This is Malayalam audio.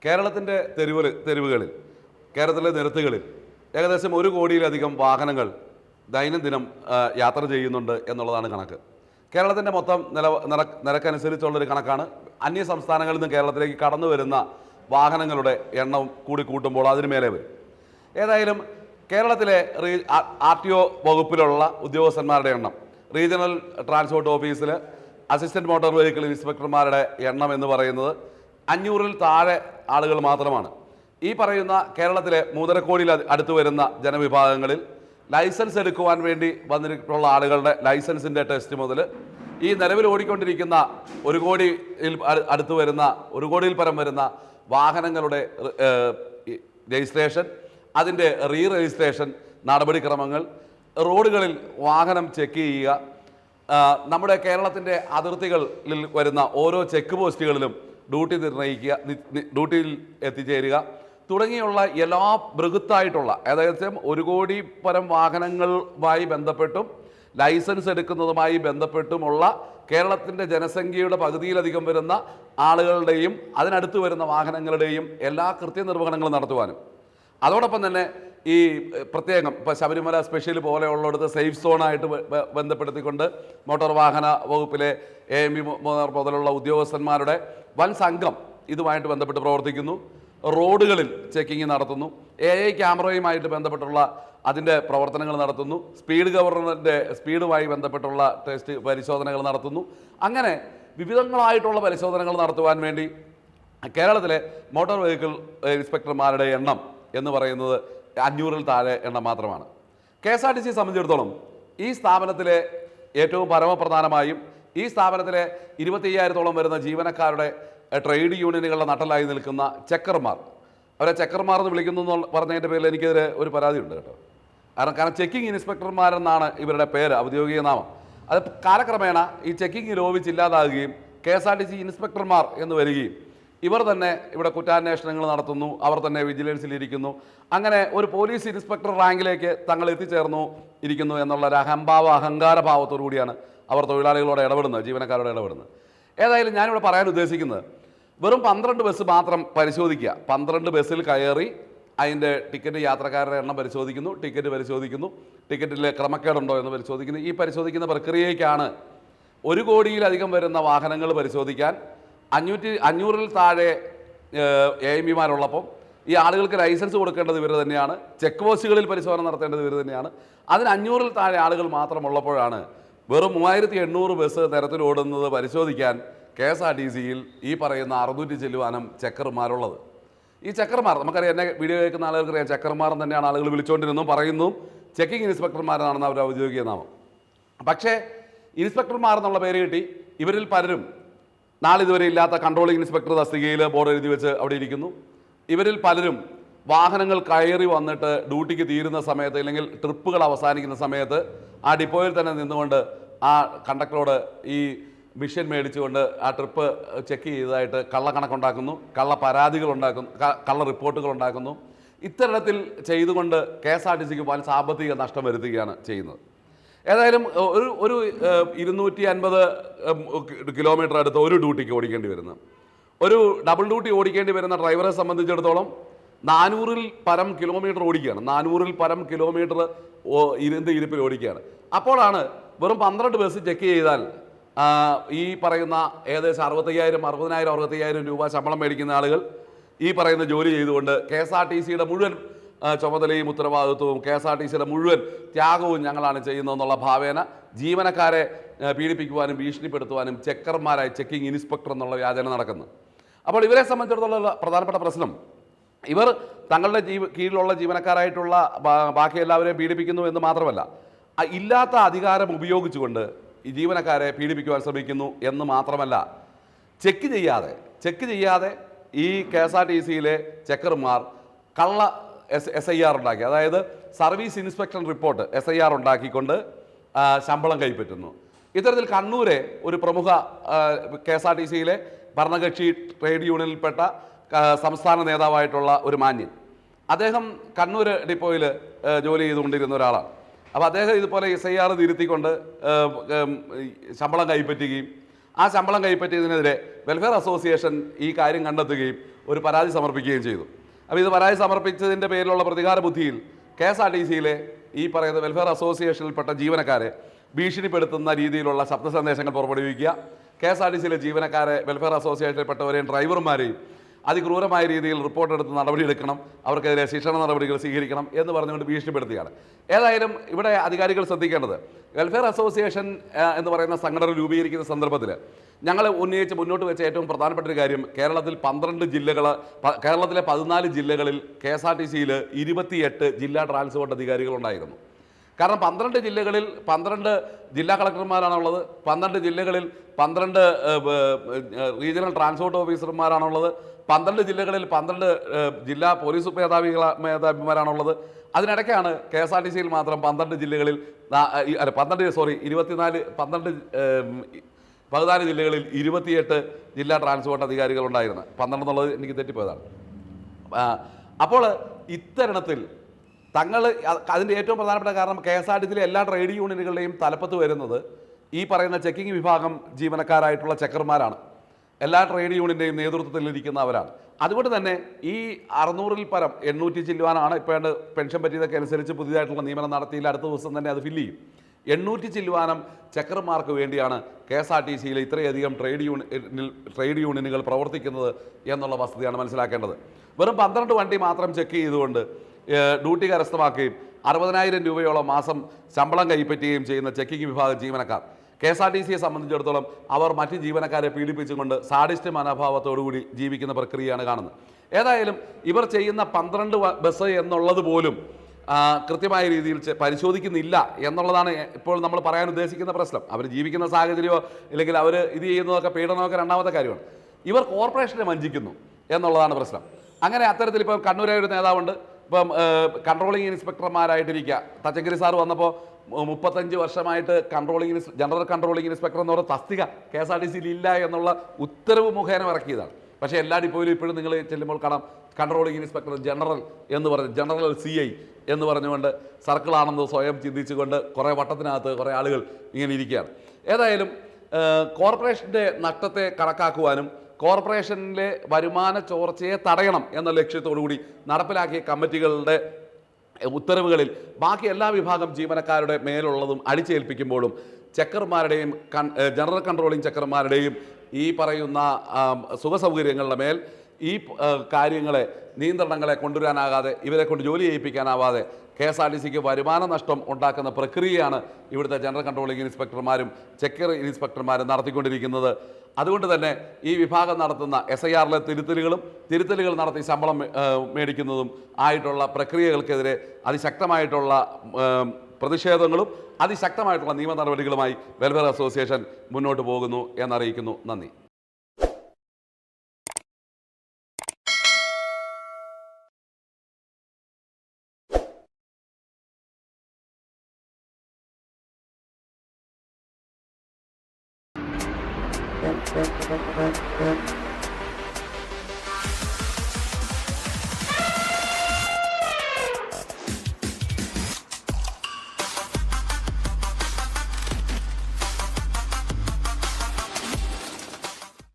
കേരളത്തിൻ്റെ തെരുവുകളിൽ കേരളത്തിലെ നിരത്തുകളിൽ ഏകദേശം 1 കോടിയിലധികം വാഹനങ്ങൾ ദൈനംദിനം യാത്ര ചെയ്യുന്നുണ്ട് എന്നുള്ളതാണ് കണക്ക്. കേരളത്തിൻ്റെ മൊത്തം നിരക്കനുസരിച്ചുള്ളൊരു കണക്കാണ്. അന്യ സംസ്ഥാനങ്ങളിൽ നിന്ന് കേരളത്തിലേക്ക് കടന്നു വരുന്ന വാഹനങ്ങളുടെ എണ്ണം കൂടി കൂട്ടുമ്പോൾ അതിന് മേലെ വരും. ഏതായാലും കേരളത്തിലെ RTO വകുപ്പിലുള്ള ഉദ്യോഗസ്ഥന്മാരുടെ എണ്ണം, റീജിയണൽ ട്രാൻസ്പോർട്ട് ഓഫീസിൽ അസിസ്റ്റൻറ്റ് മോട്ടോർ വെഹിക്കിൾ ഇൻസ്പെക്ടർമാരുടെ എണ്ണം എന്ന് പറയുന്നത് 500-ൽ താഴെ ആളുകൾ മാത്രമാണ്. ഈ പറയുന്ന കേരളത്തിലെ 3.5 കോടിയിൽ അടുത്ത് വരുന്ന ജനവിഭാഗങ്ങളിൽ ലൈസൻസ് എടുക്കുവാൻ വേണ്ടി വന്നിട്ടുള്ള ആളുകളുടെ ലൈസൻസിൻ്റെ ടെസ്റ്റ് മുതൽ ഈ നിലവിൽ ഓടിക്കൊണ്ടിരിക്കുന്ന 1 കോടിയിൽ അടുത്ത് വരുന്ന 1 കോടിയിൽ പരം വരുന്ന വാഹനങ്ങളുടെ രജിസ്ട്രേഷൻ, അതിൻ്റെ രജിസ്ട്രേഷൻ നടപടിക്രമങ്ങൾ, റോഡുകളിൽ വാഹനം ചെക്ക് ചെയ്യുക, നമ്മുടെ കേരളത്തിൻ്റെ അതിർത്തികളിൽ വരുന്ന ഓരോ ചെക്ക് പോസ്റ്റുകളിലും ഡ്യൂട്ടി ഡ്യൂട്ടിയിൽ എത്തിച്ചേരുക തുടങ്ങിയുള്ള എല്ലാ ബൃഹത്തായിട്ടുള്ള ഏകദേശം 1 കോടി പരം വാഹനങ്ങളുമായി ബന്ധപ്പെട്ടും ലൈസൻസ് എടുക്കുന്നതുമായി ബന്ധപ്പെട്ടുമുള്ള കേരളത്തിൻ്റെ ജനസംഖ്യയുടെ പകുതിയിലധികം വരുന്ന ആളുകളുടെയും അതിനടുത്ത് വരുന്ന വാഹനങ്ങളുടെയും എല്ലാ കൃത്യനിർവഹണങ്ങളും നടത്തുവാനും, അതോടൊപ്പം തന്നെ ഈ പ്രത്യേകം ഇപ്പോൾ ശബരിമല സ്പെഷ്യൽ പോലെയുള്ളിടത്ത് സേഫ് സോണായിട്ട് ബന്ധപ്പെടുത്തിക്കൊണ്ട് മോട്ടോർ വാഹന വകുപ്പിലെ AMV മുതലുള്ള ഉദ്യോഗസ്ഥന്മാരുടെ വൻ സംഘം ഇതുമായിട്ട് ബന്ധപ്പെട്ട് പ്രവർത്തിക്കുന്നു. റോഡുകളിൽ ചെക്കിങ് നടത്തുന്നു. AI ക്യാമറയുമായിട്ട് ബന്ധപ്പെട്ടുള്ള അതിൻ്റെ പ്രവർത്തനങ്ങൾ നടത്തുന്നു. സ്പീഡ് ഗവർണറിൻ്റെ സ്പീഡുമായി ബന്ധപ്പെട്ടുള്ള ടെസ്റ്റ് പരിശോധനകൾ നടത്തുന്നു. അങ്ങനെ വിവിധങ്ങളായിട്ടുള്ള പരിശോധനകൾ നടത്തുവാൻ വേണ്ടി കേരളത്തിലെ മോട്ടോർ വെഹിക്കിൾ ഇൻസ്പെക്ടർമാരുടെ എണ്ണം എന്ന് പറയുന്നത് 500-ൽ താഴെ എണ്ണം മാത്രമാണ്. KSRTC സംബന്ധിച്ചിടത്തോളം ഈ സ്ഥാപനത്തിലെ ഏറ്റവും പരമപ്രധാനമായും ഈ സ്ഥാപനത്തിലെ 25,000-ഓളം വരുന്ന ജീവനക്കാരുടെ ട്രേഡ് യൂണിയനുകളുടെ നട്ടലായി നിൽക്കുന്ന ചെക്കർമാർ, അവരെ ചെക്കർമാർ എന്ന് വിളിക്കുന്നു എന്ന് പറഞ്ഞതിൻ്റെ പേരിൽ എനിക്കെതിരെ ഒരു പരാതിയുണ്ട് കേട്ടോ. കാരണം ചെക്കിംഗ് ഇൻസ്പെക്ടർമാരെന്നാണ് ഇവരുടെ പേര്, ഔദ്യോഗിക നാമം. അത് കാലക്രമേണ ഈ ചെക്കിംഗ് ലോപിച്ചില്ലാതാകുകയും KSRTC ഇൻസ്പെക്ടർമാർ എന്ന് വരികയും ഇവർ തന്നെ ഇവിടെ കുറ്റാന്വേഷണങ്ങൾ നടത്തുന്നു, അവർ തന്നെ വിജിലൻസിലിരിക്കുന്നു. അങ്ങനെ ഒരു പോലീസ് ഇൻസ്പെക്ടർ റാങ്കിലേക്ക് തങ്ങൾ ഇരിക്കുന്നു എന്നുള്ള ഒരു അഹങ്കാരഭാവത്തോടു കൂടിയാണ് അവർ തൊഴിലാളികളോട് ഇടപെടുന്നത്, ജീവനക്കാരോട് ഇടപെടുന്നത്. ഏതായാലും ഞാനിവിടെ പറയാൻ ഉദ്ദേശിക്കുന്നത് വെറും 12 ബസ് മാത്രം പരിശോധിക്കുക. 12 ബസ്സിൽ കയറി അതിൻ്റെ ടിക്കറ്റ്, യാത്രക്കാരുടെ എണ്ണം പരിശോധിക്കുന്നു, ടിക്കറ്റ് പരിശോധിക്കുന്നു, ടിക്കറ്റിൽ ക്രമക്കേടുണ്ടോ എന്ന് പരിശോധിക്കുന്നു. ഈ പരിശോധിക്കുന്ന പ്രക്രിയയ്ക്കാണ് 1 കോടിയിലധികം വരുന്ന വാഹനങ്ങൾ പരിശോധിക്കാൻ 500-ൽ താഴെ AMVമാരുള്ളപ്പം ഈ ആളുകൾക്ക് ലൈസൻസ് കൊടുക്കേണ്ടത് ഇവർ തന്നെയാണ്, ചെക്ക് പോസ്റ്റുകളിൽ പരിശോധന നടത്തേണ്ടത് ഇവർ തന്നെയാണ്. അതിന് 500-ൽ താഴെ ആളുകൾ മാത്രമുള്ളപ്പോഴാണ് വെറും 3800 ബസ് തരത്തിലോടുന്നത് പരിശോധിക്കാൻ KSRTCയിൽ ഈ പറയുന്ന 600 ചെല്ലുവാനും ചെക്കർമാരുള്ളത്. ഈ ചെക്കർമാർ നമുക്കറിയാം, എന്നെ വീഡിയോ കേൾക്കുന്ന ആളുകൾക്കറിയാം, ചെക്കർമാർ തന്നെയാണ് ആളുകൾ വിളിച്ചുകൊണ്ടിരുന്നു പറയുന്നു ചെക്കിംഗ് ഇൻസ്പെക്ടർമാരാണെന്ന് അവർ ഔദ്യോഗിക നാമം. പക്ഷേ ഇൻസ്പെക്ടർമാർ എന്നുള്ള പേര് കിട്ടി ഇവരിൽ പലരും നാളിതുവരെ ഇല്ലാത്ത കൺട്രോളിംഗ് ഇൻസ്പെക്ടർ തസ്തികയിൽ ബോർഡ് എഴുതി വെച്ച് അവിടെ ഇരിക്കുന്നു. ഇവരിൽ പലരും വാഹനങ്ങൾ കയറി വന്നിട്ട് ഡ്യൂട്ടിക്ക് തീരുന്ന സമയത്ത് അല്ലെങ്കിൽ ട്രിപ്പുകൾ അവസാനിക്കുന്ന സമയത്ത് ആ ഡിപ്പോയിൽ തന്നെ നിന്നുകൊണ്ട് ആ കണ്ടക്ടറോട് ഈ മിഷൻ മേടിച്ചുകൊണ്ട് ആ ട്രിപ്പ് ചെക്ക് ചെയ്തതായിട്ട് കള്ളക്കണക്കുണ്ടാക്കുന്നു, കള്ള പരാതികൾ ഉണ്ടാക്കുന്നു, കള്ള റിപ്പോർട്ടുകൾ ഉണ്ടാക്കുന്നു. ഇത്തരത്തിൽ ചെയ്തുകൊണ്ട് KSRTCക്ക് വൻ സാമ്പത്തിക നഷ്ടം വരുത്തുകയാണ് ചെയ്യുന്നത്. ഏതായാലും ഒരു 250 കിലോമീറ്റർ അടുത്ത് ഒരു ഡ്യൂട്ടിക്ക് ഓടിക്കേണ്ടി വരുന്നത്, ഒരു ഡബിൾ ഡ്യൂട്ടി ഓടിക്കേണ്ടി വരുന്ന ഡ്രൈവറെ സംബന്ധിച്ചിടത്തോളം 400-ൽ പരം കിലോമീറ്റർ ഓടിക്കുകയാണ്. 400-ൽ പരം കിലോമീറ്റർ ഇരിപ്പിൽ ഓടിക്കുകയാണ്. അപ്പോഴാണ് വെറും 12 ബസ് ചെക്ക് ചെയ്താൽ ഈ പറയുന്ന ഏകദേശം 60,000 രൂപ ശമ്പളം മേടിക്കുന്ന ആളുകൾ ഈ പറയുന്ന ജോലി ചെയ്തുകൊണ്ട് KSRTCയുടെ മുഴുവൻ ചുമതലയും ഉത്തരവാദിത്വവും KSRTCയുടെ മുഴുവൻ ത്യാഗവും ഞങ്ങളാണ് ചെയ്യുന്നതെന്നുള്ള ഭാവേന ജീവനക്കാരെ പീഡിപ്പിക്കുവാനും ഭീഷണിപ്പെടുത്തുവാനും ചെക്കർമാരായി ചെക്കിംഗ് ഇൻസ്പെക്ടർ എന്നുള്ള വ്യാജന നടക്കുന്നു. അപ്പോൾ ഇവരെ സംബന്ധിച്ചിടത്തോളം പ്രധാനപ്പെട്ട പ്രശ്നം ഇവർ തങ്ങളുടെ കീഴിലുള്ള ജീവനക്കാരായിട്ടുള്ള ബാക്കി എല്ലാവരെയും പീഡിപ്പിക്കുന്നു എന്ന് മാത്രമല്ല, ഇല്ലാത്ത അധികാരം ഉപയോഗിച്ചുകൊണ്ട് ഈ ജീവനക്കാരെ പീഡിപ്പിക്കുവാൻ ശ്രമിക്കുന്നു എന്ന് മാത്രമല്ല, ചെക്ക് ചെയ്യാതെ ഈ KSRTCയിലെ ചെക്കർമാർ കള്ള SIR ഉണ്ടാക്കി, അതായത് സർവീസ് ഇൻസ്പെക്ഷൻ റിപ്പോർട്ട് SIR ഉണ്ടാക്കിക്കൊണ്ട് ശമ്പളം കൈപ്പറ്റുന്നു. ഇത്തരത്തിൽ കണ്ണൂരെ ഒരു പ്രമുഖ KSRTCയിലെ ഭരണകക്ഷി ട്രേഡ് യൂണിയനിൽപ്പെട്ട സംസ്ഥാന നേതാവായിട്ടുള്ള ഒരു മാന്യൻ, അദ്ദേഹം കണ്ണൂർ ഡിപ്പോയിൽ ജോലി ചെയ്തുകൊണ്ടിരുന്ന ഒരാളാണ്. അപ്പോൾ അദ്ദേഹം ഇതുപോലെ SIR തിരുത്തിക്കൊണ്ട് ശമ്പളം കൈപ്പറ്റുകയും ആ ശമ്പളം കൈപ്പറ്റിയതിനെതിരെ വെൽഫെയർ അസോസിയേഷൻ ഈ കാര്യം കണ്ടെത്തുകയും ഒരു പരാതി സമർപ്പിക്കുകയും ചെയ്തു. അപ്പോൾ ഇത് പരാതി സമർപ്പിച്ചതിൻ്റെ പേരിലുള്ള പ്രതികാര ബുദ്ധിയിൽ KSRTCയിലെ ഈ പറയുന്ന വെൽഫെയർ അസോസിയേഷനിൽപ്പെട്ട ജീവനക്കാരെ ഭീഷണിപ്പെടുത്തുന്ന രീതിയിലുള്ള ശബ്ദ സന്ദേശങ്ങൾ പുറപ്പെടുവിക്കുക, KSRTCയിലെ ജീവനക്കാരെ, വെൽഫെയർ അസോസിയേഷനിൽപ്പെട്ടവരെയും ഡ്രൈവർമാരെയും അതിക്രൂരമായ രീതിയിൽ റിപ്പോർട്ടെടുത്ത് നടപടിയെടുക്കണം, അവർക്കെതിരെ ശിക്ഷണ നടപടികൾ സ്വീകരിക്കണം എന്ന് പറഞ്ഞുകൊണ്ട് ഭീഷണിപ്പെടുത്തുകയാണ്. ഏതായാലും ഇവിടെ അധികാരികൾ ശ്രദ്ധിക്കേണ്ടത്, വെൽഫെയർ അസോസിയേഷൻ എന്ന് പറയുന്ന സംഘടന രൂപീകരിക്കുന്ന സന്ദർഭത്തിൽ ഞങ്ങൾ ഉന്നയിച്ച് മുന്നോട്ട് വെച്ച ഏറ്റവും പ്രധാനപ്പെട്ട ഒരു കാര്യം, കേരളത്തിലെ 14 ജില്ലകളിൽ KSRTCയിൽ 28 ജില്ലാ ട്രാൻസ്പോർട്ട് അധികാരികളുണ്ടായിരുന്നു. കാരണം 12 ജില്ലകളിൽ 12 ജില്ലാ കളക്ടർമാരാണുള്ളത്, 12 ജില്ലകളിൽ 12 റീജിയണൽ ട്രാൻസ്പോർട്ട് ഓഫീസർമാരാണുള്ളത്, 12 ജില്ലകളിൽ 12 ജില്ലാ പോലീസ് മേധാവിമാരാണുള്ളത്. അതിനിടയ്ക്കാണ് KSRTCയിൽ മാത്രം 14 ജില്ലകളിൽ 14 ജില്ലകളിൽ 28 ജില്ലാ ട്രാൻസ്പോർട്ട് അധികാരികളുണ്ടായിരുന്നത്. 12 എന്നുള്ളത് എനിക്ക് തെറ്റിപ്പോയതാണ്. അപ്പോൾ ഇത്തരണത്തിൽ തങ്ങൾ അതിൻ്റെ ഏറ്റവും പ്രധാനപ്പെട്ട കാരണം KSRTCയിലെ എല്ലാ ട്രേഡ് യൂണിയനുകളുടെയും തലപ്പത്ത് വരുന്നത് ഈ പറയുന്ന ചെക്കിംഗ് വിഭാഗം ജീവനക്കാരായിട്ടുള്ള ചെക്കർമാരാണ്. എല്ലാ ട്രേഡ് യൂണിയൻ്റെയും നേതൃത്വത്തിലിരിക്കുന്നവരാണ്. അതുകൊണ്ട് തന്നെ ഈ 600-ൽ പരം 800 ചില്ലുവാനാണ് ഇപ്പോൾ പെൻഷൻ പറ്റിയതൊക്കെ അനുസരിച്ച് പുതിയതായിട്ടുള്ള നിയമനം നടത്തിയില്ല, അടുത്ത ദിവസം തന്നെ അത് ഫില്ല് ചെയ്യും. 800 ചില്ലുവാനം ചെക്കർമാർക്ക് വേണ്ടിയാണ് KSRTCയിലെ ഇത്രയധികം ട്രേഡ് യൂണിയനുകൾ പ്രവർത്തിക്കുന്നത് എന്നുള്ള വസ്തുതയാണ് മനസ്സിലാക്കേണ്ടത്. വെറും 12 വണ്ടി മാത്രം ചെക്ക് ചെയ്തുകൊണ്ട് ഡ്യൂട്ടി കരസ്ഥമാക്കുകയും 60,000 രൂപയോളം മാസം ശമ്പളം കൈപ്പറ്റുകയും ചെയ്യുന്ന ചെക്കിംഗ് വിഭാഗം ജീവനക്കാർ KSRTCയെ സംബന്ധിച്ചിടത്തോളം അവർ മറ്റ് ജീവനക്കാരെ പീഡിപ്പിച്ചുകൊണ്ട് സാഡിസ്റ്റ് മനോഭാവത്തോടുകൂടി ജീവിക്കുന്ന പ്രക്രിയയാണ് കാണുന്നത്. ഏതായാലും ഇവർ ചെയ്യുന്ന 12 ബസ് എന്നുള്ളത് പോലും കൃത്യമായ രീതിയിൽ പരിശോധിക്കുന്നില്ല എന്നുള്ളതാണ് ഇപ്പോൾ നമ്മൾ പറയാൻ ഉദ്ദേശിക്കുന്ന പ്രശ്നം. അവർ ജീവിക്കുന്ന സാഹചര്യമോ ഇല്ലെങ്കിൽ അവർ ഇത് ചെയ്യുന്നതൊക്കെ പീഡനമൊക്കെ രണ്ടാമത്തെ കാര്യമാണ്. ഇവർ കോർപ്പറേഷനെ വഞ്ചിക്കുന്നു എന്നുള്ളതാണ് പ്രശ്നം. അങ്ങനെ അത്തരത്തിൽ ഇപ്പം കണ്ണൂരായ ഒരു നേതാവുണ്ട്, ഇപ്പം കൺട്രോളിംഗ് ഇൻസ്പെക്ടർമാരായിട്ടിരിക്കുക. തച്ചങ്കരി സാർ വന്നപ്പോൾ 35 വർഷമായിട്ട് ജനറൽ കൺട്രോളിംഗ് ഇൻസ്പെക്ടർ എന്ന് പറയുന്ന തസ്തിക KSRTCയിൽ ഇല്ല എന്നുള്ള ഉത്തരവ് മുഖേന ഇറക്കിയതാണ്. പക്ഷേ എല്ലാ ഡിപ്പോയിലും ഇപ്പോഴും നിങ്ങൾ ചെല്ലുമ്പോൾ കാണാം കൺട്രോളിംഗ് ഇൻസ്പെക്ടർ ജനറൽ എന്ന് പറഞ്ഞ് ജനറൽ CI എന്ന് പറഞ്ഞുകൊണ്ട് സർക്കിളാണെന്ന് സ്വയം ചിന്തിച്ചുകൊണ്ട് കുറേ വട്ടത്തിനകത്ത് കുറേ ആളുകൾ ഇങ്ങനെ ഇരിക്കുകയാണ്. ഏതായാലും കോർപ്പറേഷൻ്റെ നഷ്ടത്തെ കണക്കാക്കുവാനും കോർപ്പറേഷനിലെ വരുമാന ചോർച്ചയെ തടയണം എന്ന ലക്ഷ്യത്തോടു കൂടി നടപ്പിലാക്കിയ കമ്മിറ്റികളുടെ ഉത്തരവുകളിൽ ബാക്കി എല്ലാ വിഭാഗം ജീവനക്കാരുടെ മേലുള്ളതും അടിച്ചേൽപ്പിക്കുമ്പോഴും ചെക്കർമാരുടെയും ജനറൽ കൺട്രോളിംഗ് ചെക്കർമാരുടെയും ഈ പറയുന്ന സുഖസൗകര്യങ്ങളുടെ മേൽ ഈ കാര്യങ്ങളെ നിയന്ത്രണങ്ങളെ കൊണ്ടുവരാനാകാതെ ഇവരെ കൊണ്ട് ജോലി ചെയ്യിപ്പിക്കാനാവാതെ KSRTCക്ക് വരുമാന നഷ്ടം ഉണ്ടാക്കുന്ന പ്രക്രിയയാണ് ഇവിടുത്തെ ജനറൽ കൺട്രോളിംഗ് ഇൻസ്പെക്ടർമാരും ചെക്കർ ഇൻസ്പെക്ടർമാരും നടത്തിക്കൊണ്ടിരിക്കുന്നത്. അതുകൊണ്ട് തന്നെ ഈ വിഭാഗം നടത്തുന്ന SIRലെ തിരുത്തലുകൾ നടത്തി ശമ്പളം മേടിക്കുന്നതും ആയിട്ടുള്ള പ്രക്രിയകൾക്കെതിരെ അതിശക്തമായിട്ടുള്ള പ്രതിഷേധങ്ങളും അതിശക്തമായിട്ടുള്ള നിയമ നടപടികളുമായി വെൽഫെയർ അസോസിയേഷൻ മുന്നോട്ട് പോകുന്നു എന്നറിയിക്കുന്നു. നന്ദി. Thank you.